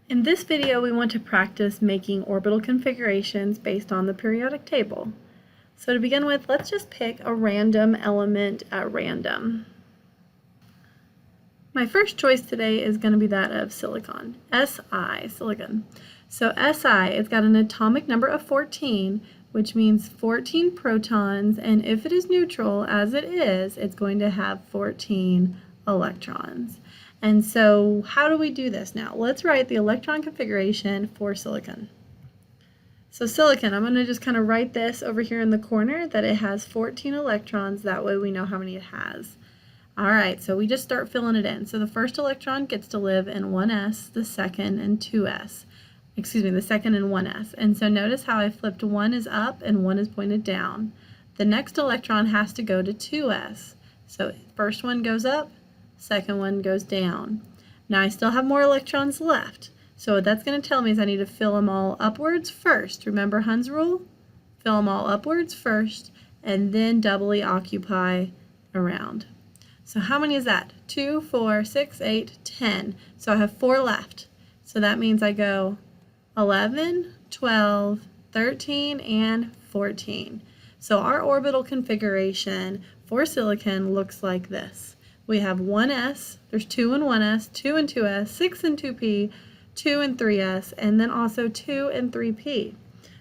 In this video, we want to practice making orbital configurations based on the periodic table. So to begin with, let's just pick a random element at random. My first choice today is going to be that of silicon, Si, silicon. So Si, it's got an atomic number of 14, which means 14 protons, and if it is neutral, as it is, it's going to have 14 electrons. And so how do we do this now? Let's write the electron configuration for silicon. So silicon, I'm going to just kind of write this over here in the corner that it has 14 electrons. That way we know how many it has. All right, so we just start filling it in. So the first electron gets to live in 1s, the second in 2s. Excuse me, the second in 1s. And so notice how I flipped 1 is up and 1 is pointed down. The next electron has to go to 2s. So first one goes up, second one goes down. Now I still have more electrons left. So what that's going to tell me is I need to fill them all upwards first. Remember Hund's rule? Fill them all upwards first and then doubly occupy around. So how many is that? 2, 4, 6, 8, 10. So I have 4 left. So that means I go 11, 12, 13, and 14. So our orbital configuration for silicon looks like this. We have 1s, there's 2 in 1s, 2 in 2s, 6 in 2p, 2 in 3s, and then also 2 in 3p.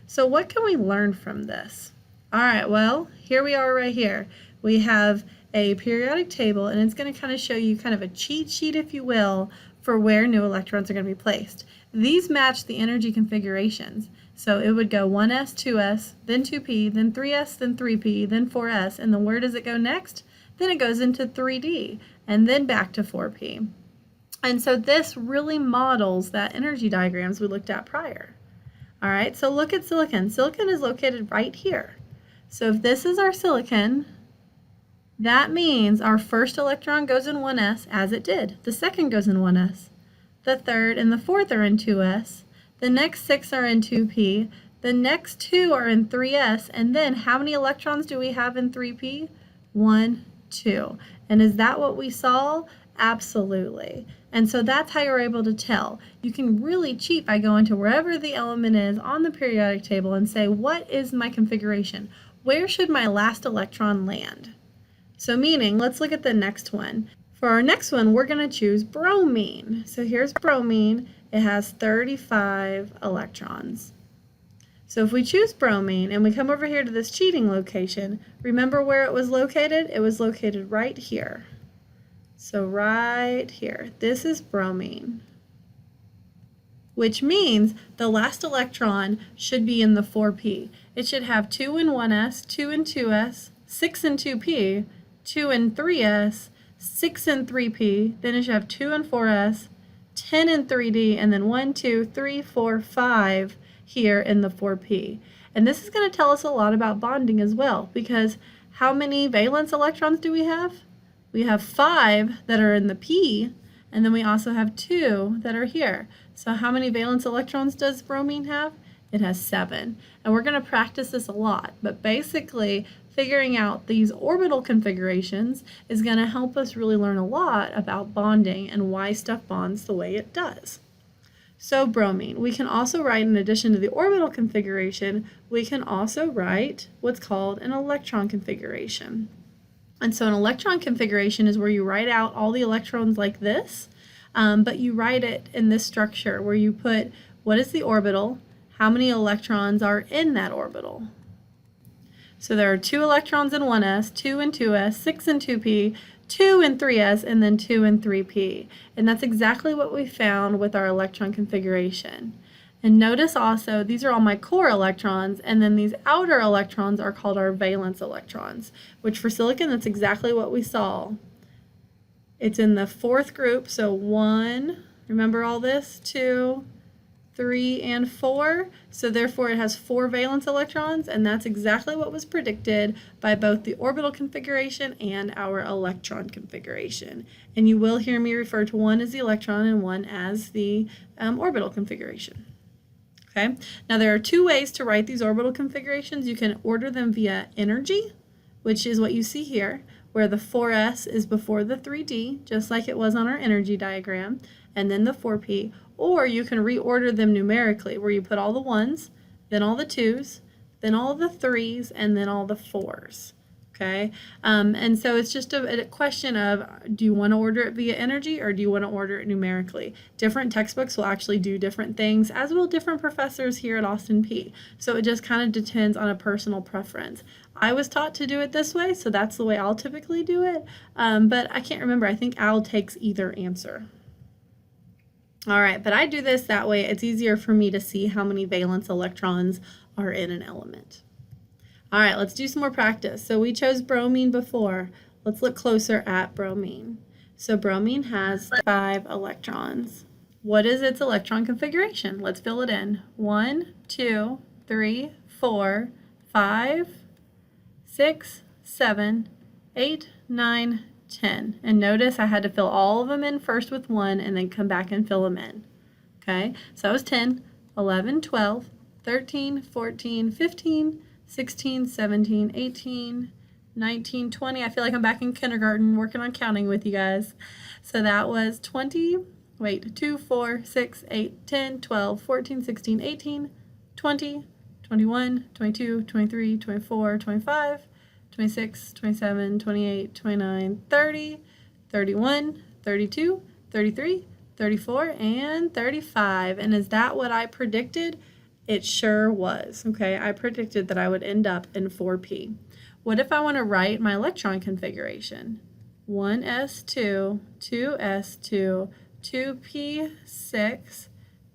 So what can we learn from this? All right, well, here we are right here. We have a periodic table, and it's going to kind of show you kind of a cheat sheet, if you will, for where new electrons are going to be placed. These match the energy configurations. So it would go 1s, 2s, then 2p, then 3s, then 3p, then 4s, and then where does it go next? Then it goes into 3D, and then back to 4p. And so this really models that energy diagrams we looked at prior. All right, so look at silicon. Silicon is located right here. So if this is our silicon, that means our first electron goes in 1s, as it did. The second goes in 1s. The third and the fourth are in 2s. The next 6 are in 2p. The next 2 are in 3s. And then how many electrons do we have in 3p? 1, 2. And is that what we saw? Absolutely. And so that's how you're able to tell. You can really cheat by going to wherever the element is on the periodic table and say, what is my configuration? Where should my last electron land? So meaning, let's look at the next one. For our next one, we're going to choose bromine. So here's bromine. It has 35 electrons. So if we choose bromine and we come over here to this cheating location, remember where it was located? It was located right here. So right here. This is bromine, which means the last electron should be in the 4p. It should have 2 in 1s, 2 in 2s, 6 in 2p, 2 in 3s, 6 in 3p, then it should have 2 in 4s, 10 in 3d, and then 1, 2, 3, 4, 5 here in the 4p. And this is going to tell us a lot about bonding as well, because how many valence electrons do we have? We have 5 that are in the p, and then we also have 2 that are here. So how many valence electrons does bromine have? It has 7. And we're going to practice this a lot, but basically figuring out these orbital configurations is going to help us really learn a lot about bonding and why stuff bonds the way it does. So bromine, we can also write, in addition to the orbital configuration, we can also write what's called an electron configuration. And so an electron configuration is where you write out all the electrons like this, but you write it in this structure where you put what is the orbital, how many electrons are in that orbital. So there are 2 electrons in 1s, 2 in 2s, 6 in 2p, 2 in 3s, and then 2 in 3p. And that's exactly what we found with our electron configuration. And notice also, these are all my core electrons, and then these outer electrons are called our valence electrons, which for silicon, that's exactly what we saw. It's in the 4th group, so 1, remember all this, 2, 3, and 4, so therefore it has 4 valence electrons, and that's exactly what was predicted by both the orbital configuration and our electron configuration. And you will hear me refer to one as the electron and one as the orbital configuration. Okay, now there are 2 ways to write these orbital configurations. You can order them via energy, which is what you see here, where the 4s is before the 3d, just like it was on our energy diagram, and then the 4p, or you can reorder them numerically, where you put all the 1s, then all the 2s, then all the 3s, and then all the 4s. Okay, and so it's just a question of, do you want to order it via energy or do you want to order it numerically? Different textbooks will actually do different things, as will different professors here at Austin Peay. So it just kind of depends on a personal preference. I was taught to do it this way, so that's the way I'll typically do it, but I can't remember. I think Al takes either answer. All right, but I do this that way. It's easier for me to see how many valence electrons are in an element. All right, let's do some more practice. So we chose bromine before. Let's look closer at bromine. So bromine has 5 electrons. What is its electron configuration? Let's fill it in. 1, 2, 3, 4, 5, 6, 7, 8, 9, 10. And notice I had to fill all of them in first with 1 and then come back and fill them in. Okay, so that was 10, 11, 12, 13, 14, 15, 16, 17, 18, 19, 20. I feel like I'm back in kindergarten working on counting with you guys. So that was 2, 4, 6, 8, 10, 12, 14, 16, 18, 20, 21, 22, 23, 24, 25, 26, 27, 28, 29, 30, 31, 32, 33, 34, and 35. And is that what I predicted? It sure was. Okay, I predicted that I would end up in 4p. What if I want to write my electron configuration? 1s2, 2s2, 2p6,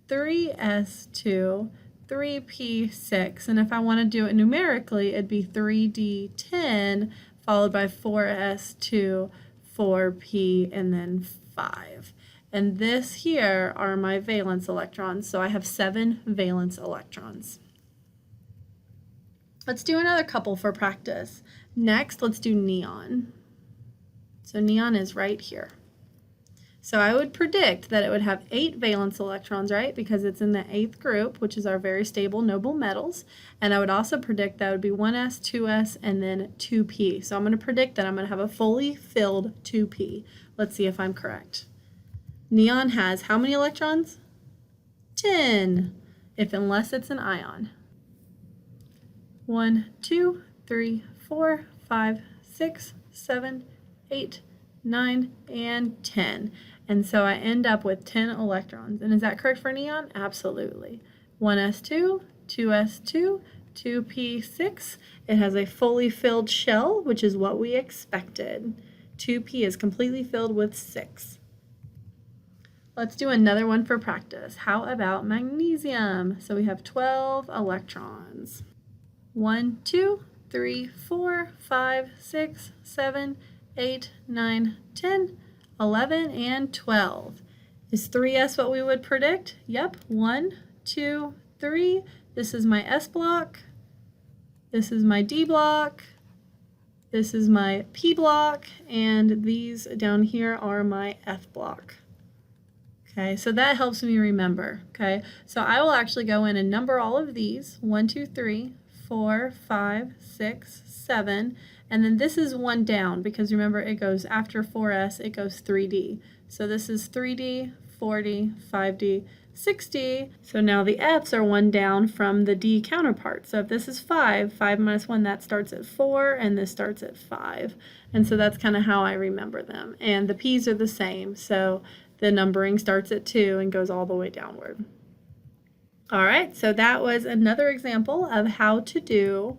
3s2, 3p6. And if I want to do it numerically, it'd be 3d10 followed by 4s2, 4p, and then 5. And this here are my valence electrons. So I have 7 valence electrons. Let's do another couple for practice. Next, let's do neon. So neon is right here. So I would predict that it would have 8 valence electrons, right? Because it's in the 8th group, which is our very stable noble metals. And I would also predict that would be 1s, 2s, and then 2p. So I'm going to predict that I'm going to have a fully filled 2p. Let's see if I'm correct. Neon has how many electrons? 10, unless it's an ion. 1, 2, 3, 4, 5, 6, 7, 8, 9, and 10. And so I end up with 10 electrons. And is that correct for neon? Absolutely. 1s2, 2s2, 2p6. It has a fully filled shell, which is what we expected. 2p is completely filled with 6. Let's do another one for practice. How about magnesium? So we have 12 electrons. 1, 2, 3, 4, 5, 6, 7, 8, 9, 10, 11, and 12. Is 3s what we would predict? Yep. 1, 2, 3. This is my S block. This is my D block. This is my P block. And these down here are my F block. Okay, so that helps me remember. Okay, so I will actually go in and number all of these. 1, 2, 3, 4, 5, 6, 7. And then this is one down because remember it goes after 4s, it goes 3d. So this is 3d, 4d, 5d, 6d. So now the f's are one down from the d counterpart. So if this is 5, 5 minus 1, that starts at 4, and this starts at 5. And so that's kind of how I remember them. And the p's are the same. So the numbering starts at 2 and goes all the way downward. All right, so that was another example of how to do.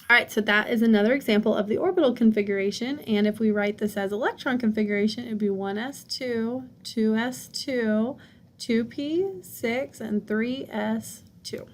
All right, so that is another example of the orbital configuration. And if we write this as electron configuration, it would be 1s2, 2s2, 2p6, and 3s2.